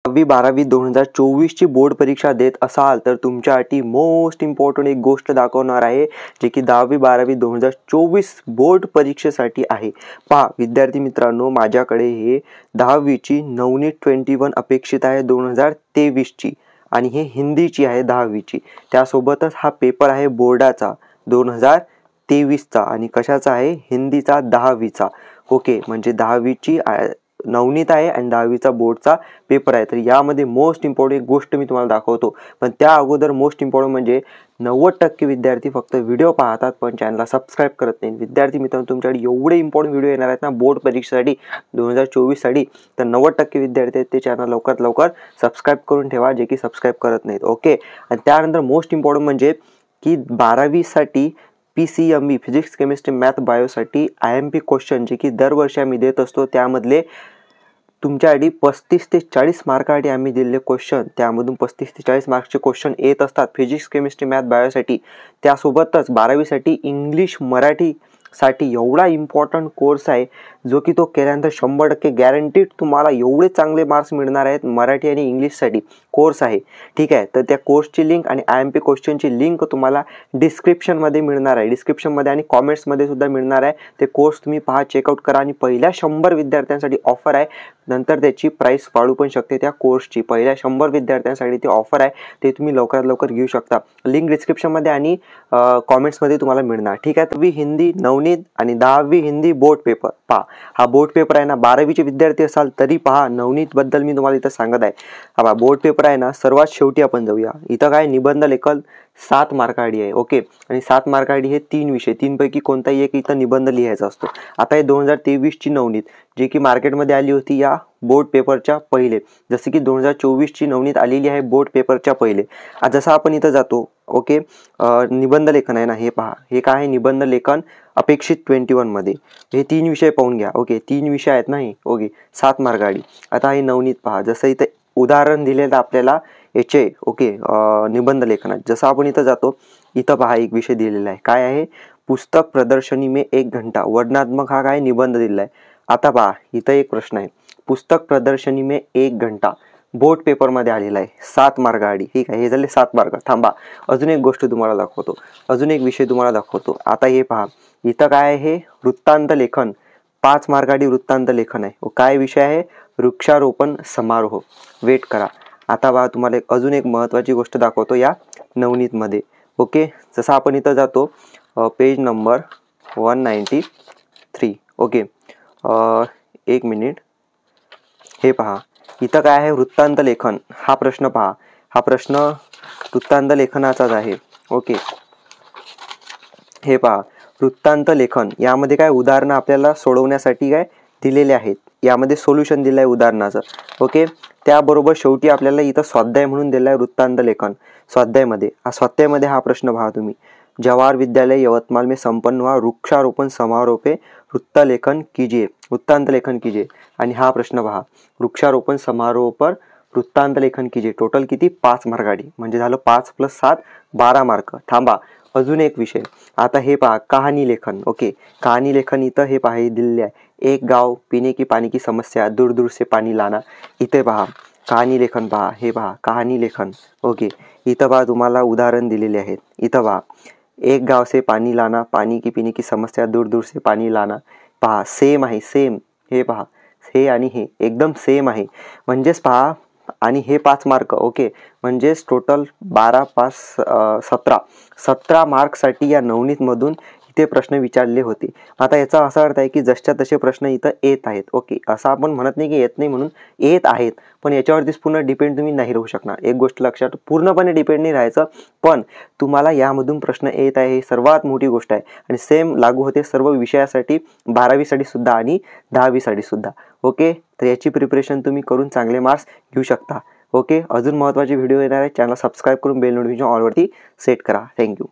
10वी-12वी 2024 ची बोर्ड परीक्षा देत असाल तर तुमच्यासाठी मोस्ट इम्पॉर्टंट एक गोष्ट दाखवणार आहे, जे की 10वी-12वी 2024 बोर्ड परीक्षेसाठी आहे। पहा विद्यार्थी मित्रांनो, माझ्याकडे हे 10वी ची नवनीत 21 अपेक्षित आहे 2023 ची आणि हे हिंदीची आहे 10वी ची। त्यासोबतच हा पेपर आहे बोर्डाचा 2023 चा आणि कशाचा आहे, हिंदीचा 10वी चा। ओके, म्हणजे 10वी ची नवनीत आहे आणि 10वी चा बोर्डचा पेपर आहे। तर यामध्ये मोस्ट इम्पॉर्टंट गोष्ट मी तुम्हाला दाखवतो, पण त्या अगोदर मोस्ट इम्पॉर्टंट म्हणजे 90% विद्यार्थी फक्त व्हिडिओ पाहतात पण चॅनलला सबस्क्राइब करत नाही। विद्यार्थी मित्रांनो, तुमच्याकडे एवढे इम्पॉर्टंट व्हिडिओ येणार आहेत ना बोर्ड परीक्षेसाठी 2024 साठी, तर 90% विद्यार्थी आहेत ते चॅनल लवकरात लवकर सबस्क्राइब करून ठेवा, जे की सबस्क्राइब करत नाहीत। ओके, आणि त्यानंतर मोस्ट इम्पॉर्टंट म्हणजे की 12वी साठी PCMB फिजिक्स केमिस्ट्री मॅथ बायोसाठी IMP क्वेश्चन जे की दरवर्षी आम्ही देत असतो, त्यामधले तुमच्यासाठी 35 ते 40 मार्कासाठी आम्ही दिलेले क्वेश्चन, त्यामधून 35 ते 40 मार्क्सचे क्वेश्चन येत असतात फिजिक्स केमिस्ट्री मॅथ बायोसाठी। त्यासोबतच 12वी साठी इंग्लिश मराठी साठी एवढा इम्पॉर्टंट कोर्स आहे, जो की तो केल्यानंतर 100% गॅरंटीड तुम्हाला एवढे चांगले मार्क्स मिळणार आहेत। मराठी आणि इंग्लिशसाठी कोर्स आहे, ठीक आहे। तर त्या कोर्सची लिंक आणि IMP क्वेश्चनची लिंक तुम्हाला डिस्क्रिप्शनमध्ये मिळणार आहे, डिस्क्रिप्शनमध्ये आणि कॉमेंट्समध्ये सुद्धा मिळणार आहे। ते कोर्स तुम्ही पहा, चेकआउट करा आणि पहिल्या 100 विद्यार्थ्यांसाठी ऑफर आहे, नंतर त्याची प्राइस वाढू पण शकते त्या कोर्सची। पहिल्या 100 विद्यार्थ्यांसाठी ती ऑफर आहे, ते तुम्ही लवकरात लवकर घेऊ शकता। लिंक डिस्क्रिप्शनमध्ये आणि कॉमेंट्समध्ये तुम्हाला मिळणार, ठीक आहे। तर हिंदी नवनीत आणि 10वी हिंदी बोर्ड पेपर पहा, हा बोर्ड पेपर आहे ना, 12वीचे विद्यार्थी असाल तरी पहा, नवनीत बद्दल मी तुम्हाला इथं सांगत आहे। हा बोर्ड पेपर आहे ना, सर्वात शेवटी आपण जाऊया। इथं काय निबंध लेखन 7 मार्कासाठी आहे। ओके, आणि 7 मार्कासाठी हे 3 विषय, 3 पैकी कोणताही एक इथं निबंध लिहायचा असतो। आता हे 2023 ची नवनीत जे की मार्केटमध्ये आली होती या बोर्ड पेपरच्या पहिले, जसे की 2024 ची नवनीत आलेली आहे बोर्ड पेपरच्या पहिले। जसं आपण इथं जातो, ओके, निबंध लेखन आहे ना, हे पहा, हे काय आहे, निबंध लेखन अपेक्षित 21 मध्ये हे 3 विषय पाहून घ्या। ओके, 3 विषय आहेत ना हे, ओके, 7 मार्कासाठी। आता हे नवनीत पहा, जसं इथं उदाहरण दिलेलं आपल्याला याचे, ओके, निबंध लेखनात। जसं आपण इथं जातो, इथं पहा एक विषय दिलेला आहे, काय आहे, पुस्तक प्रदर्शनी में 1 घंटा, वर्णनात्मक हा काय निबंध दिलेला आहे। आता पहा इथं एक प्रश्न आहे, पुस्तक प्रदर्शनी में 1 घंटा बोर्ड पेपर मध्ये आलेला आहे 7 मार्कासाठी, ठीक आहे। हे झाले 7 मार्क। थांबा, अजून एक गोष्ट तुम्हाला दाखवतो, अजून एक विषय तुम्हाला दाखवतो। आता हे पहा, इथं काय आहे, वृत्तांत लेखन 5 मार्कासाठी वृत्तांत लेखन आहे। काय विषय आहे, वृक्षारोपण समारोह। वेट करा, आता पहा तुम्हाला अजून एक महत्त्वाची गोष्ट दाखवतो या नवनीत मध्ये। ओके, जसं आपण इथं जातो, पेज नंबर 193। ओके, 1 मिनिट, हे पहा, इथं काय आहे, वृत्तांत लेखन। हा प्रश्न पहा, हा प्रश्न वृत्तांत लेखनाचाच आहे। ओके, हे पहा, वृत्तांत लेखन यामध्ये काय उदाहरणं आपल्याला सोडवण्यासाठी काय दिलेले आहेत, यामध्ये सोल्युशन दिलं आहे उदाहरणाचं। ओके, त्याबरोबर शेवटी आपल्याला इथं स्वाध्याय म्हणून दिलं आहे वृत्तांत लेखन। स्वाध्यायमध्ये हा प्रश्न पहा तुम्ही, जवाहर विद्यालय यवतमाल में संपन्न हुआ वृक्षारोपण समारोह पे वृत्तलेखन कीजिए, वृत्तांत लेखन कीजिए। आणि हा प्रश्न पहा, वृक्षारोपण समारोह पर वृत्तांत लेखन कीजिए। टोटल किती, 5 मार्कासाठी, म्हणजे झालं 5 + 7 12 मार्क। थांबा, अजून एक विषय, आता हे पहा, कहाणी लेखन। ओके, कहाणी लेखन इथं हे पहा, हे दिलेले आहे, एक गाव, पीने की पानी की समस्या, दूर दूर से पानी लाना। इथे पहा कहाणी लेखन, पहा हे पहा कहाणी लेखन। ओके, इथं पहा तुम्हाला उदाहरण दिलेले आहेत। इथं पहा, एक गाव से पानी लाना, पानी की पीने की समस्या, दूर दूर से पानी लाना। पहा सेम आहे, सेम, हे पहा, हे आणि हे एकदम सेम आहे, म्हणजेच पहा, आणि हे 5 मार्क। ओके, म्हणजेच टोटल 12 × 5 = 17 मार्कसाठी या नवनीत मधून इथे प्रश्न विचारले होते। आता याचा असा अर्थ आहे की जसच्या तसे प्रश्न इथं येत आहेत। ओके, असं आपण म्हणत नाही की येत नाही म्हणून, येत आहेत, पण याच्यावरतीच पूर्ण डिपेंड तुम्ही नाही राहू शकणार। एक गोष्ट लक्षात, पूर्णपणे डिपेंड नाही राहायचं, पण तुम्हाला यामधून प्रश्न येत आहे ही सर्वात मोठी गोष्ट आहे। आणि सेम लागू होते सर्व विषयासाठी, 12वी साठी सुद्धा आणि 10वी साठी सुद्धा। ओके, तर याची प्रिपरेशन तुम्ही करून चांगले मार्क्स घेऊ शकता। ओके, अजून महत्त्वाचे व्हिडिओ येणार आहे, चॅनल सबस्क्राइब करून बेल नोटिफिकेशन ऑलवरती सेट करा। थँक्यू।